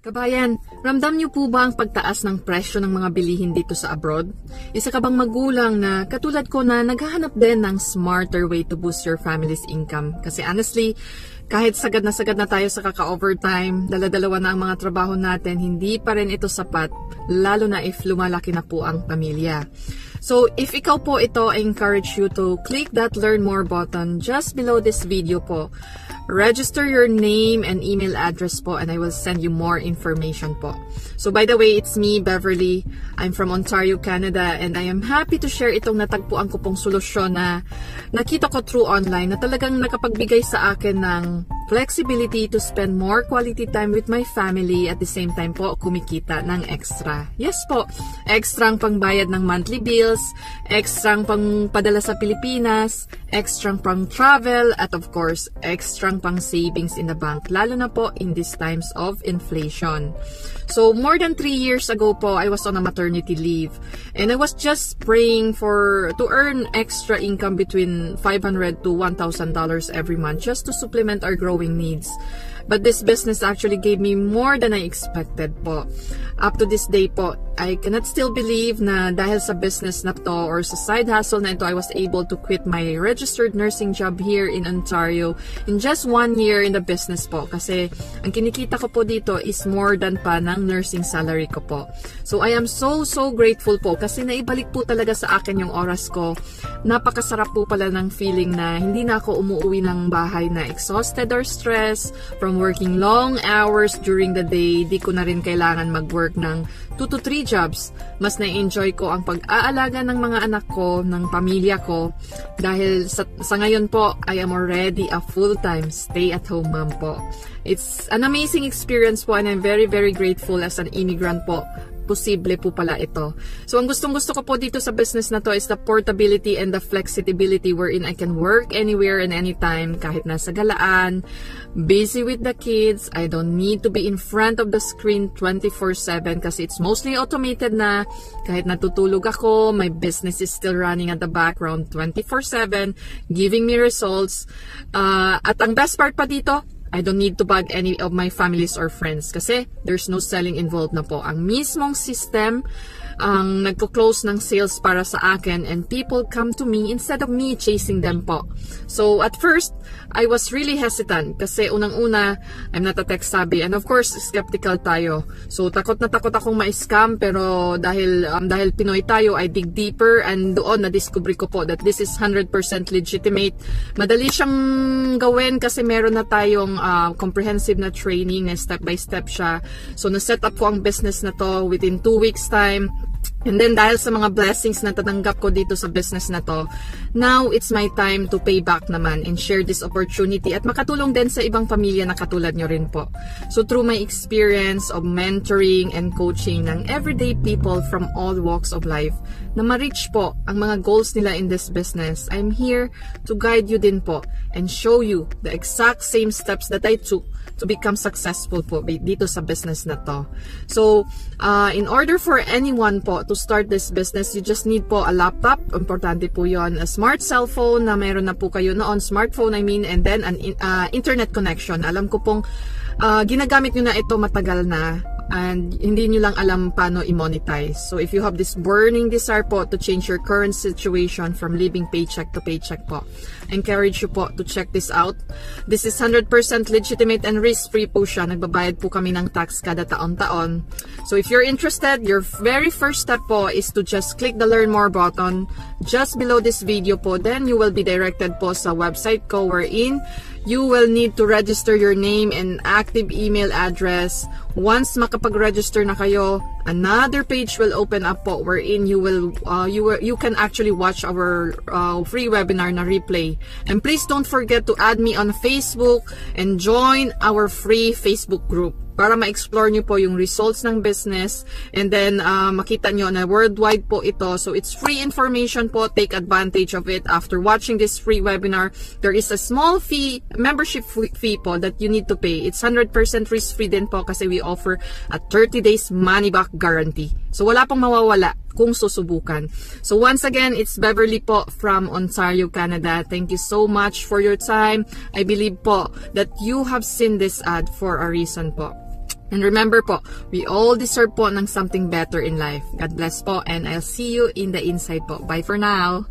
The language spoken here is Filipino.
Kabayan, ramdam niyo po ba ang pagtaas ng presyo ng mga bilihin dito sa abroad? Isa ka bang magulang na katulad ko na naghahanap din ng smarter way to boost your family's income? Kasi honestly, kahit sagad na tayo sa kaka-overtime, dala-dalawa na ang mga trabaho natin, hindi pa rin ito sapat, lalo na if lumalaki na po ang pamilya. So, if ikaw po ito, I encourage you to click that learn more button just below this video po. Register your name and email address po and I will send you more information po. So by the way, it's me, Beverly. I'm from Ontario, Canada and I am happy to share itong natagpuan ko pong solusyon na nakita ko through online na talagang nakapagbigay sa akin ng flexibility to spend more quality time with my family at the same time po kumikita ng extra. Yes po, extra ang pangbayad ng monthly bills, extra ang pangpadala sa Pilipinas, extra pang travel, at of course, extra pang savings in the bank, lalo na po in these times of inflation. So, more than 3 years ago po, I was on a maternity leave. And I was just praying to earn extra income between $500 to $1,000 every month just to supplement our growing needs. But this business actually gave me more than I expected po. Up to this day po, I cannot still believe na dahil sa business na to or sa side hustle na ito, I was able to quit my registered nursing job here in Ontario in just 1 year in the business po. Kasi ang kinikita ko po dito is more than pa ng nursing salary ko po. So I am so grateful po kasi naibalik po talaga sa akin yung oras ko. Napakasarap po pala ng feeling na hindi na ako umuwi ng bahay na exhausted or stressed from working long hours during the day. Di ko na rin kailangan mag-work ng 2 to 3 jobs. Mas na-enjoy ko ang pag-aalaga ng mga anak ko, ng pamilya ko. Dahil sa ngayon po, I am already a full-time stay-at-home mom po. It's an amazing experience po and I'm very grateful as an immigrant po. Posible po pala ito. So, ang gustong-gusto ko po dito sa business na to is the portability and the flexibility wherein I can work anywhere and anytime, kahit nasa galaan, busy with the kids. I don't need to be in front of the screen 24/7 kasi it's mostly automated na. Kahit natutulog ako, my business is still running at the background 24/7, giving me results. At ang best part pa dito, I don't need to bug any of my families or friends kasi there's no selling involved na po. Ang mismong system ang nagko-close ng sales para sa akin and people come to me instead of me chasing them po. So at first, I was really hesitant kasi unang-una, I'm not a tech savvy and of course, skeptical tayo. So takot na takot akong ma-scam pero dahil Pinoy tayo, I dig deeper and doon na-discover ko po that this is 100% legitimate. Madali siyang gawin kasi meron na tayong comprehensive na training na step by step siya. So na-set up ko ang business na to within 2 weeks time. And then dahil sa mga blessings na tatanggap ko dito sa business na to, now it's my time to pay back naman and share this opportunity at makatulong din sa ibang pamilya na katulad nyo rin po. So through my experience of mentoring and coaching ng everyday people from all walks of life, na ma-reach po ang mga goals nila in this business, I'm here to guide you din po and show you the exact same steps that I took to become successful po dito sa business na to. So, in order for anyone po to start this business, you just need po a laptop. Importante po yon, a smart cell phone na meron na po kayo noon, smartphone I mean, and then an internet connection. Alam ko pong ginagamit nyo na ito matagal na and hindi nyo lang alam paano i-monetize. So if you have this burning desire po to change your current situation from living paycheck to paycheck po, I encourage you po to check this out. This is 100% legitimate and risk-free po siya. Nagbabayad po kami ng tax kada taon-taon. So if you're interested, your very first step po is to just click the learn more button just below this video po. Then you will be directed po sa website ko wherein you will need to register your name and active email address. Once makapag-register na kayo, another page will open up po wherein you can actually watch our free webinar na replay. And please don't forget to add me on Facebook and join our free Facebook group para ma-explore nyo po yung results ng business and then makita nyo na worldwide po ito. So it's free information po. Take advantage of it. After watching this free webinar, there is a small fee, membership fee po that you need to pay. It's 100% risk-free din po kasi we offer a 30 days money-back guarantee. So wala pong mawawala kung susubukan. So once again, it's Beverly po from Ontario, Canada. Thank you so much for your time. I believe po that you have seen this ad for a reason po. And remember po, we all deserve po ng something better in life. God bless po, and I'll see you in the inside po. Bye for now!